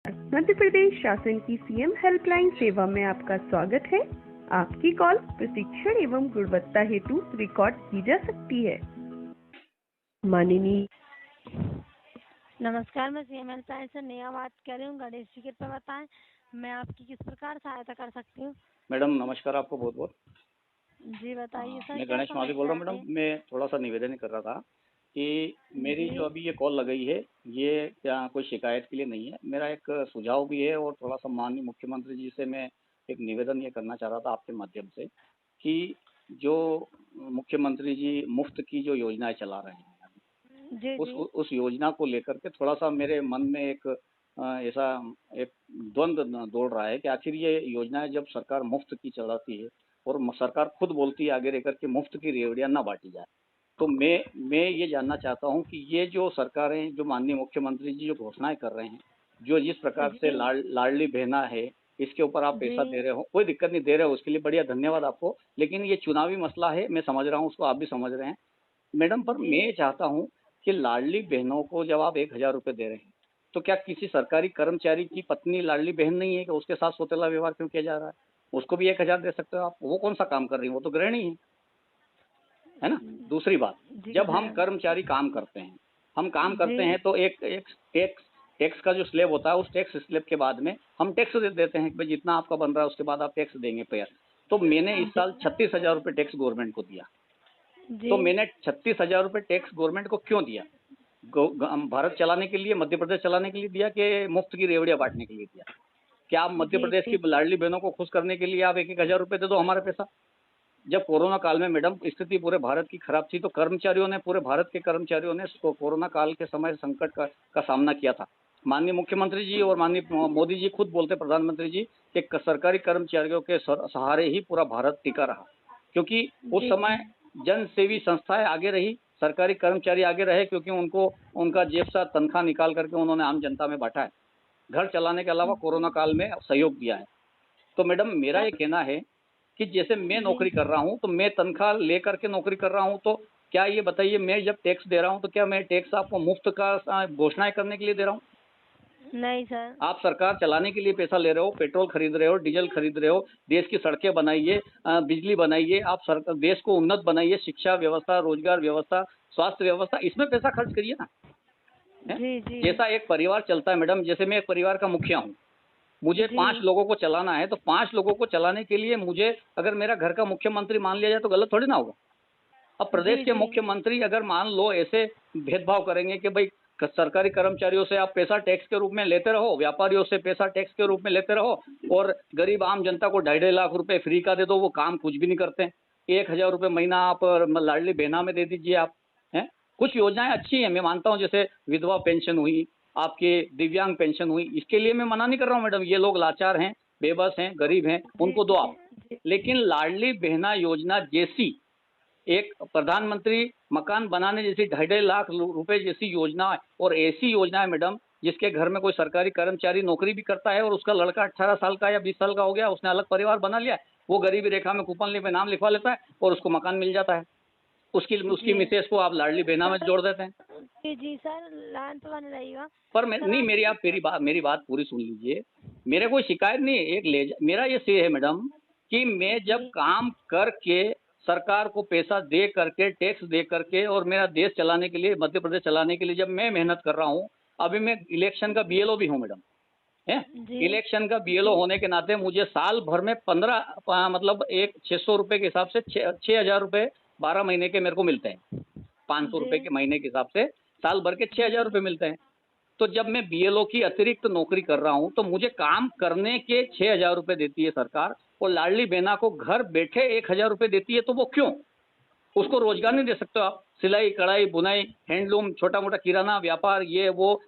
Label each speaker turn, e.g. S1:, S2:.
S1: मध्य प्रदेश शासन की CM helpline सेवा में आपका स्वागत है। आपकी कॉल प्रशिक्षण एवं गुणवत्ता हेतु रिकॉर्ड की जा सकती है। माननीय
S2: नमस्कार, मैं सीएम हेल्पलाइन से नेहा बात कर रही हूँ। गणेश जी कृपया बताएं मैं आपकी किस प्रकार सहायता कर सकती हूँ।
S3: मैडम नमस्कार, आपको बहुत बहुत।
S2: जी बताइए सर।
S3: मैं
S2: क्या
S3: गणेश माली बोल रहा हूँ।
S2: समस्या
S3: मैडम मैं थोड़ा सा निवेदन कर रहा था कि मेरी
S2: जी
S3: जो अभी ये कॉल लगाई है ये क्या कोई शिकायत के लिए नहीं है। मेरा एक सुझाव भी है और थोड़ा सा माननीय मुख्यमंत्री जी से मैं एक निवेदन ये करना चाह रहा था आपके माध्यम से कि जो मुख्यमंत्री जी मुफ्त की जो योजनाएं चला रहे हैं
S2: जी जी
S3: उस योजना को लेकर के थोड़ा सा मेरे मन में एक ऐसा एक द्वंद्व दौड़ रहा है कि आखिर ये योजनाएं जब सरकार मुफ्त की चलाती है और सरकार खुद बोलती है आगे रहकर के मुफ्त की रेवड़ियां ना बांटी जाए, तो मैं ये जानना चाहता हूं कि ये जो सरकारें जो माननीय मुख्यमंत्री जी जो घोषणाएं कर रहे हैं, जो जिस प्रकार से
S2: जी
S3: लाडली बहना है, इसके ऊपर आप
S2: जी
S3: पैसा दे रहे हो, कोई दिक्कत नहीं, दे रहे हो उसके लिए बढ़िया, धन्यवाद आपको। लेकिन ये चुनावी मसला है, मैं समझ रहा हूँ उसको, आप भी समझ रहे हैं मैडम। पर
S2: जी
S3: मैं चाहता हूँ कि लाडली बहनों को जब आप 1,000 रुपये दे रहे हैं तो क्या किसी सरकारी कर्मचारी की पत्नी लाडली बहन नहीं है कि उसके साथ सौतेला व्यवहार क्यों किया जा रहा है? उसको भी 1,000 दे सकते हो आप। वो कौन सा काम कर रही है? वो तो गृहिणी है ना। दूसरी बात,
S2: जी
S3: जब हम
S2: सर
S3: कर्मचारी काम करते हैं, हम काम करते
S2: जी
S3: हैं तो एक एक टैक्स टैक्स का जो स्लेब होता है, उस टैक्स स्लेब के बाद में हम टैक्स दे देते हैं कि भाई जितना आपका बन रहा है उसके बाद आप टैक्स देंगे पे। तो मैंने इस साल 36,000 रुपये टैक्स गवर्नमेंट को दिया।
S2: जी
S3: तो मैंने 36,000 रुपये टैक्स गवर्नमेंट को क्यों दिया? भारत चलाने के लिए, मध्य प्रदेश चलाने के लिए दिया कि मुफ्त की रेवड़ियां बांटने के लिए दिया? क्या आप मध्य
S2: जी
S3: प्रदेश की
S2: जी
S3: लाडली बहनों को खुश करने के लिए आप 1,000 रुपये दे दो हमारा पैसा? जब कोरोना काल में मैडम स्थिति पूरे भारत की खराब थी, तो कर्मचारियों ने, पूरे भारत के कर्मचारियों ने कोरोना काल के समय संकट का सामना किया था। माननीय मुख्यमंत्री जी और माननीय मोदी जी खुद बोलते, प्रधानमंत्री जी, कि सरकारी कर्मचारियों के सहारे ही पूरा भारत टिका रहा, क्योंकि उस
S2: जी
S3: समय जन सेवी संस्थाएं आगे रही, सरकारी कर्मचारी आगे रहे, क्योंकि उनको उनका जेब से तनख्वाह निकाल करके उन्होंने आम जनता में बांटा है, घर चलाने के अलावा कोरोना काल में सहयोग दिया है। तो मैडम मेरा ये
S2: सर
S3: कहना है कि जैसे मैं
S2: जी
S3: नौकरी कर रहा हूँ तो मैं तनख्वाह लेकर के नौकरी कर रहा हूँ, तो क्या ये बताइए, मैं जब टैक्स दे रहा हूँ तो क्या मैं टैक्स आपको मुफ्त का घोषणाएं करने के लिए दे रहा हूँ?
S2: नहीं सर
S3: आप सरकार चलाने के लिए पैसा ले रहे हो, पेट्रोल खरीद रहे हो, डीजल खरीद रहे हो, देश की सड़कें बनाइए, बिजली बनाइए, आप सरकार देश को उन्नत बनाइए, शिक्षा व्यवस्था, रोजगार व्यवस्था, स्वास्थ्य व्यवस्था, इसमें पैसा खर्च करिए ना। है?
S2: जी जी
S3: जैसा एक परिवार चलता है मैडम, जैसे मैं एक परिवार का मुखिया हूँ, मुझे
S2: जी
S3: 5 लोगों को चलाना है, तो 5 लोगों को चलाने के लिए मुझे अगर मेरा घर का मुख्यमंत्री मान लिया जाए तो गलत थोड़ी ना होगा। अब प्रदेश
S2: जी
S3: के
S2: जी
S3: मुख्यमंत्री अगर मान लो ऐसे भेदभाव करेंगे कि भाई सरकारी कर्मचारियों से आप पैसा टैक्स के रूप में लेते रहो, व्यापारियों से पैसा टैक्स के रूप में लेते रहो, और गरीब आम जनता को 2.5-2.5 लाख रुपए फ्री का दे दो, वो काम कुछ भी नहीं करते हैं। 1,000 रुपये महीना आप लाडली बहना में दे दीजिए आप। हैं? कुछ योजनाएं अच्छी हैं, मैं मानता हूँ, जैसे विधवा पेंशन हुई, आपके दिव्यांग पेंशन हुई, इसके लिए मैं मना नहीं कर रहा हूँ मैडम, ये लोग लाचार हैं, बेबस हैं, गरीब हैं,
S2: जी
S3: उनको दो
S2: जी
S3: आप।
S2: जी
S3: लेकिन लाडली बहना योजना जैसी एक प्रधानमंत्री मकान बनाने जैसी 2.5 लाख रुपए जैसी योजना है, और ऐसी योजना है मैडम जिसके घर में कोई सरकारी कर्मचारी नौकरी भी करता है और उसका लड़का 18 साल का या 20 साल का हो गया, उसने अलग परिवार बना लिया है, वो गरीबी रेखा में कूपन पे नाम लिखवा लेता है और उसको मकान मिल जाता है, उसकी उसकी
S2: जी
S3: मिसेज को आप लाडली बहना में
S2: सर
S3: जोड़ देते हैं।
S2: जी जी सर लाइन पे बने रहिएगा।
S3: पर मैं
S2: सर
S3: नहीं,
S2: आप
S3: मेरी आप मेरी बात पूरी सुन लीजिए। मेरे कोई शिकायत नहीं है, एक मेरा ये से है मैडम कि मैं जब
S2: जी
S3: काम करके सरकार को पैसा दे करके, टैक्स दे करके, और मेरा देश चलाने के लिए, मध्य प्रदेश चलाने के लिए जब मैं मेहनत कर रहा हूँ, अभी मैं इलेक्शन का बीएलओ भी हूँ मैडम। है?
S2: जी
S3: इलेक्शन का बीएलओ
S2: जी
S3: होने के नाते मुझे साल भर में 15 मतलब एक 600 रुपये के हिसाब से 6,000 रुपये 12 महीने के मेरे को मिलते हैं। 500 रुपये
S2: जी
S3: के महीने के हिसाब से साल भर के छह
S2: जी
S3: हजार रुपये मिलते हैं। तो जब मैं बीएलओ की अतिरिक्त नौकरी कर रहा हूं तो मुझे काम करने के 6,000 रुपये देती है सरकार, और लाडली बहना को घर बैठे 1,000 रुपये देती है, तो वो क्यों? उसको रोजगार नहीं दे सकते आप? सिलाई, कढ़ाई, बुनाई, हैंडलूम, छोटा मोटा किराना व्यापार, ये वो